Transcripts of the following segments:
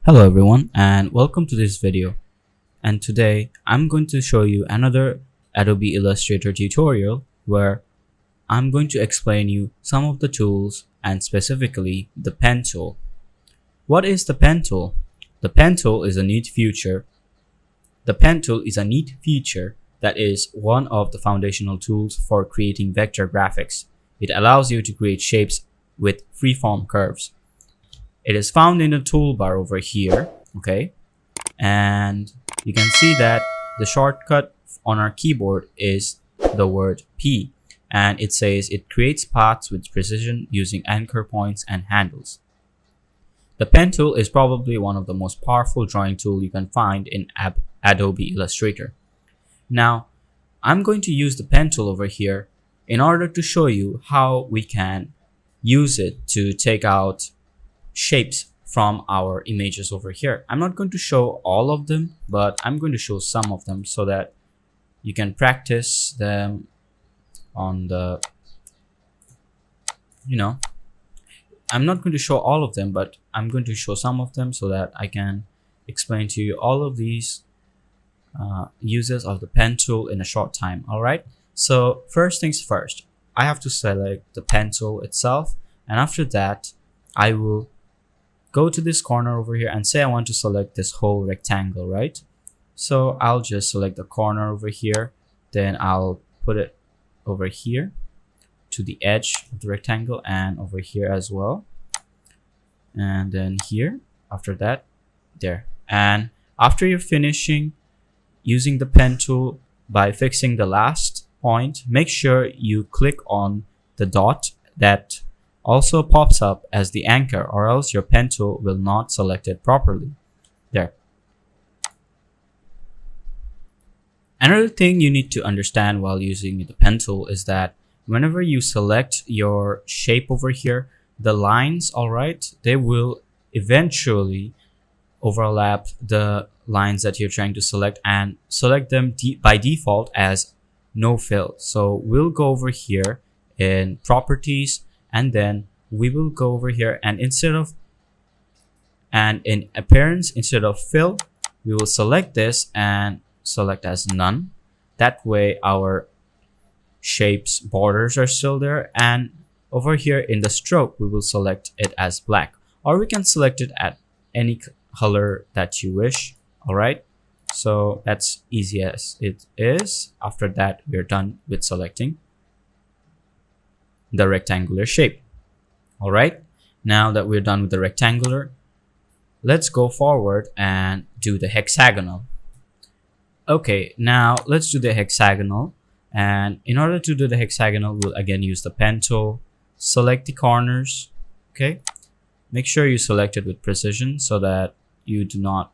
Hello everyone and welcome to this video, and today I'm going to show you another Adobe Illustrator tutorial where I'm going to explain you some of the tools and specifically the pen tool. What is the pen tool? The pen tool is a neat feature. The pen tool is a neat feature that is one of the foundational tools for creating vector graphics. It allows you to create shapes with freeform curves. It is found in the toolbar over here, okay? And you can see that the shortcut on our keyboard is the word P, and it says it creates paths with precision using anchor points and handles. The pen tool is probably one of the most powerful drawing tools you can find in Adobe Illustrator. Now, I'm going to use the pen tool over here in order to show you how we can use it to take out shapes from our images over here. I'm not going to show all of them, but I'm going to show some of them so that you can practice them on the, I'm not going to show all of them, but I'm going to show some of them so that I can explain to you all of these uses of the pen tool in a short time. All right, so first things first, I have to select the pen tool itself, and after that I will go to this corner over here and say I want to select this whole rectangle, right? So I'll just select the corner over here, then I'll put it over here to the edge of the rectangle and over here as well, and then here. After that, there. And after you're finishing using the pen tool by fixing the last point, make sure you click on the dot that also pops up as the anchor, or else your pen tool will not select it properly. There. Another thing you need to understand while using the pen tool is that whenever you select your shape over here, the lines, alright, they will eventually overlap the lines that you're trying to select and select them by default as no fill. So we'll go over here in properties, and then we will go over here and in appearance, instead of fill, we will select this and select as none. That way our shapes borders are still there, and over here in the stroke we will select it as black, or we can select it at any color that you wish. All right, so that's easy as it is. After that, we're done with selecting the rectangular shape. All right, now that we're done with the rectangular, let's go forward and do the hexagonal. Okay, now let's do the hexagonal, and in order to do the hexagonal, we'll again use the pen tool, select the corners. Okay, make sure you select it with precision so that you do not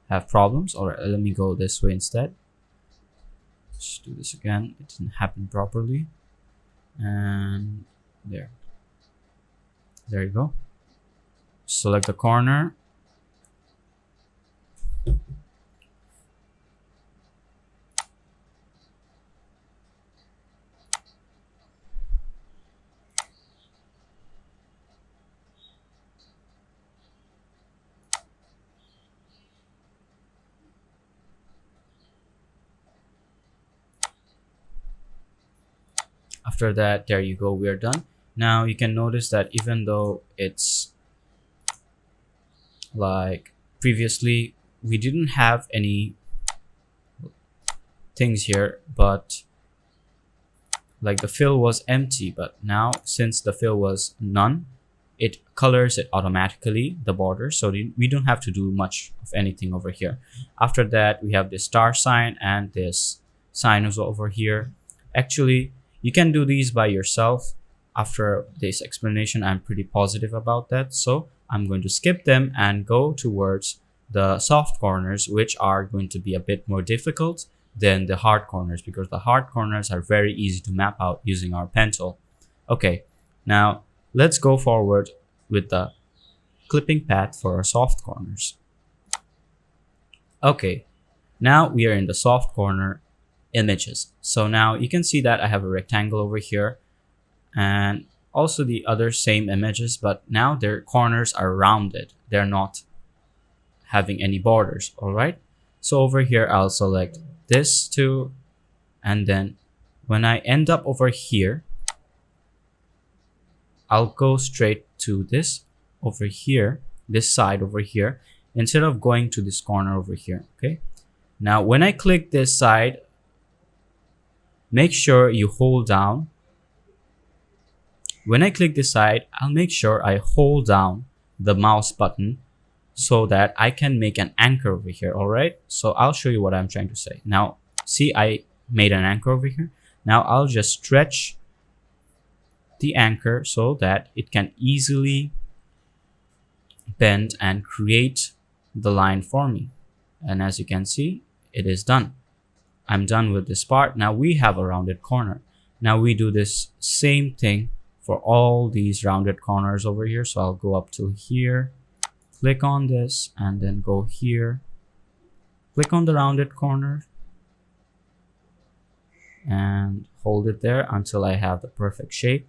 have problems. All right, let me go this way instead. Let's do this again. It didn't happen properly. And there you go. Select the corner, after that, there you go, we are done. Now you can notice that even though it's like previously we didn't have any things here, but like the fill was empty, but now since the fill was none, it colors it automatically, the border, so we don't have to do much of anything over here. After that, we have this star sign and this sign is over here. Actually, you can do these by yourself. After this explanation, I'm pretty positive about that, so I'm going to skip them and go towards the soft corners, which are going to be a bit more difficult than the hard corners, because the hard corners are very easy to map out using our pen tool. Okay, now let's go forward with the clipping path for our soft corners. Okay, now we are in the soft corner images. So now you can see that I have a rectangle over here and also the other same images, but now their corners are rounded. They're not having any borders. All right, so over here I'll select this too, and then when I end up over here, I'll go straight to this over here, this side over here, instead of going to this corner over here. Okay, now when I click this side, make sure you hold down. When I click this side, I'll make sure I hold down the mouse button so that I can make an anchor over here. All right, so I'll show you what I'm trying to say. Now see, I made an anchor over here. Now I'll just stretch the anchor so that it can easily bend and create the line for me. And as you can see, it is done. I'm done with this part. Now we have a rounded corner. Now we do this same thing for all these rounded corners over here. So I'll go up to here, click on this, and then go here, click on the rounded corner and hold it there until I have the perfect shape.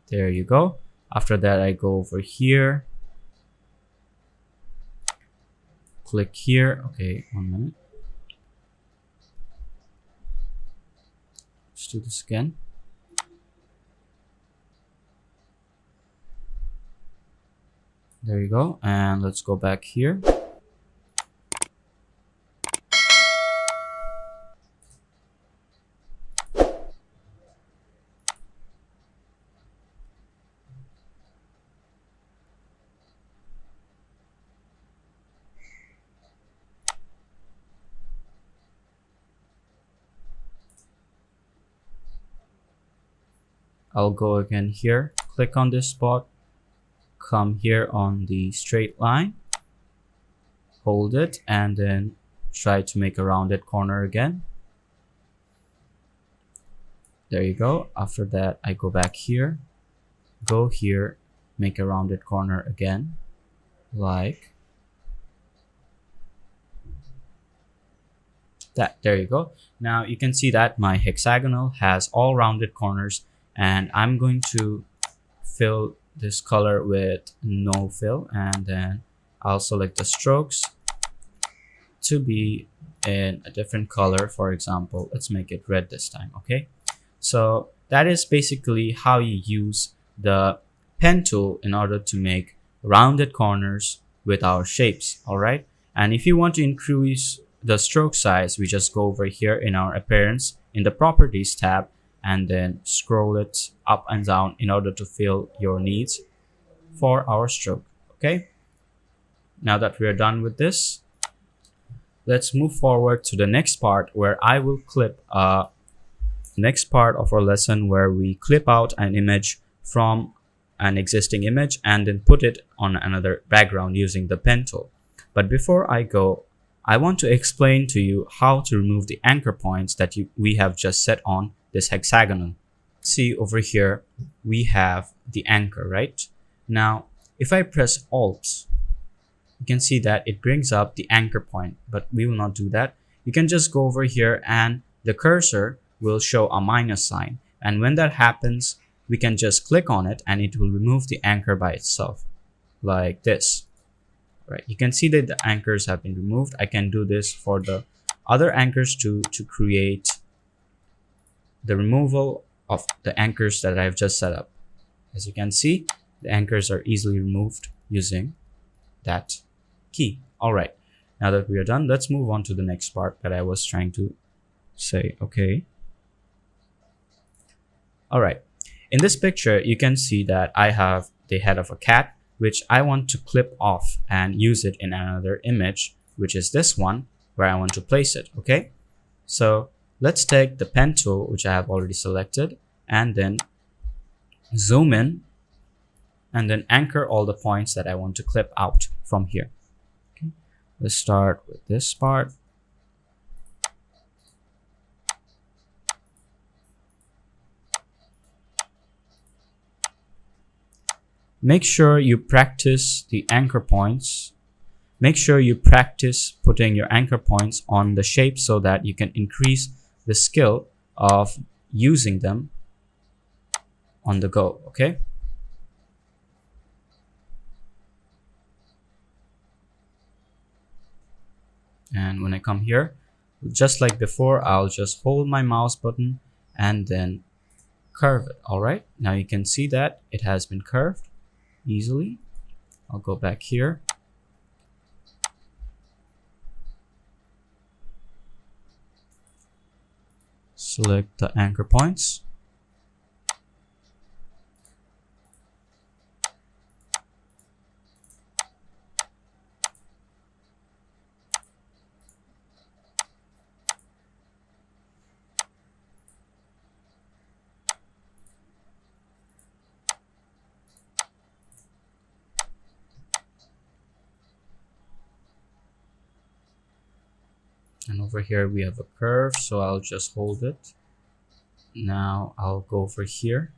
There you go. After that, I go over here, click here. Okay, 1 minute. Let's do this again. There you go. And let's go back here. I'll go again here, click on this spot, come here on the straight line, hold it, and then try to make a rounded corner again. There you go. After that, I go back here, go here, make a rounded corner again, like that. There you go. Now you can see that my hexagonal has all rounded corners, and I'm going to fill this color with no fill, and then I'll select the strokes to be in a different color. For example, let's make it red this time. Okay, so that is basically how you use the pen tool in order to make rounded corners with our shapes. All right, and if you want to increase the stroke size, we just go over here in our appearance in the properties tab and then scroll it up and down in order to fill your needs for our stroke. Okay, now that we are done with this, let's move forward to the next part where I will clip next part of our lesson, where we clip out an image from an existing image and then put it on another background using the pen tool. But before I go, I want to explain to you how to remove the anchor points that we have just set on this hexagonal. See over here, we have the anchor, right? Now, if I press Alt, you can see that it brings up the anchor point, but we will not do that. You can just go over here and the cursor will show a minus sign. And when that happens, we can just click on it and it will remove the anchor by itself, like this. Right? You can see that the anchors have been removed. I can do this for the other anchors to create the removal of the anchors that I've just set up. As you can see, the anchors are easily removed using that key. All right, now that we are done, let's move on to the next part that I was trying to say. Okay. All right, in this picture, you can see that I have the head of a cat, which I want to clip off and use it in another image, which is this one, where I want to place it. Okay, so let's take the pen tool, which I have already selected, and then zoom in and then anchor all the points that I want to clip out from here. Okay, let's start with this part. Make sure you practice the anchor points. Make sure you practice putting your anchor points on the shape so that you can increase the skill of using them on the go. Okay. And when I come here, just like before, I'll just hold my mouse button and then curve it. All right, now you can see that it has been curved easily. I'll go back here. Select the anchor points. And over here we have a curve, so I'll just hold it. Now I'll go over here,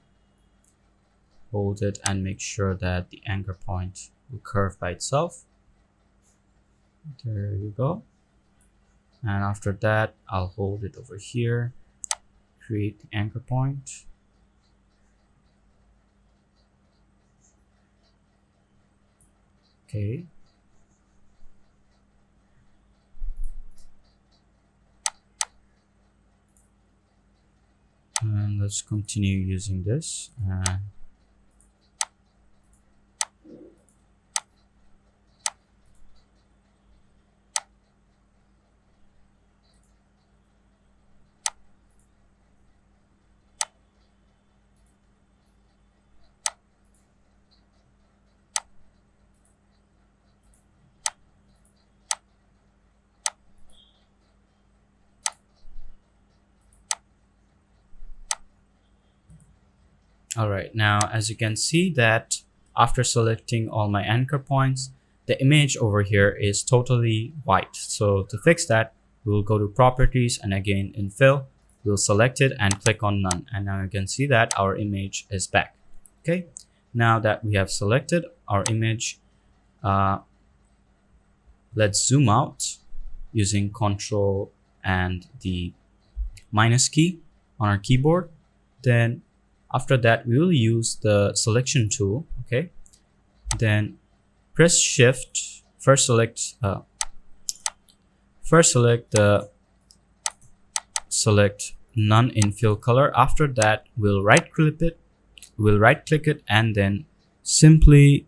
hold it, and make sure that the anchor point will curve by itself. There you go. And after that, I'll hold it over here, create the anchor point. Okay. And let's continue using this. Alright, now as you can see that after selecting all my anchor points, the image over here is totally white. So to fix that, we'll go to properties and again in fill, we'll select it and click on none. And now you can see that our image is back. Okay, now that we have selected our image, let's zoom out using Control and the minus key on our keyboard. Then after that, we will use the selection tool. Okay, then press Shift. First select none in fill color. After that, we'll right click it, and then simply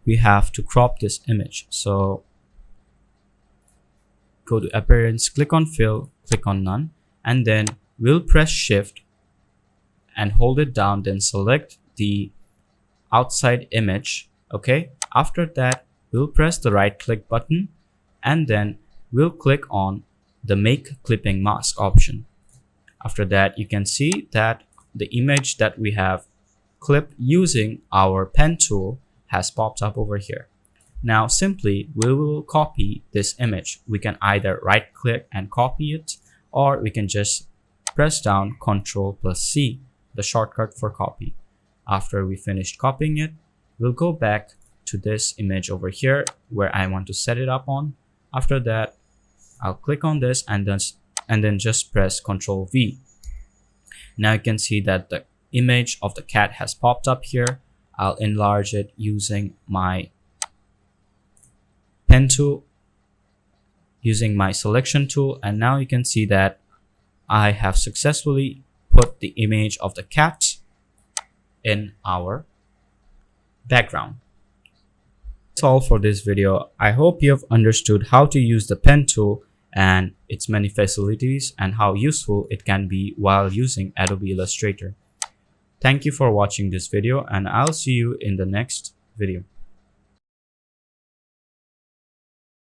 we have to crop this image. So go to appearance, click on fill, click on none, and then we'll press Shift and hold it down, then select the outside image. Okay, after that we'll press the right click button and then we'll click on the make clipping mask option. After that, you can see that the image that we have clipped using our pen tool has popped up over here. Now simply we will copy this image. We can either right click and copy it, or we can just press down Ctrl+C, the shortcut for copy. After we finished copying it, we'll go back to this image over here where I want to set it up on. After that, I'll click on this and then just press Ctrl+V. Now you can see that the image of the cat has popped up here. I'll enlarge it using my pen tool, using my selection tool, and now you can see that I have successfully put the image of the cat in our background. That's all for this video. I hope you have understood how to use the pen tool and its many facilities and how useful it can be while using Adobe Illustrator. Thank you for watching this video, and I'll see you in the next video.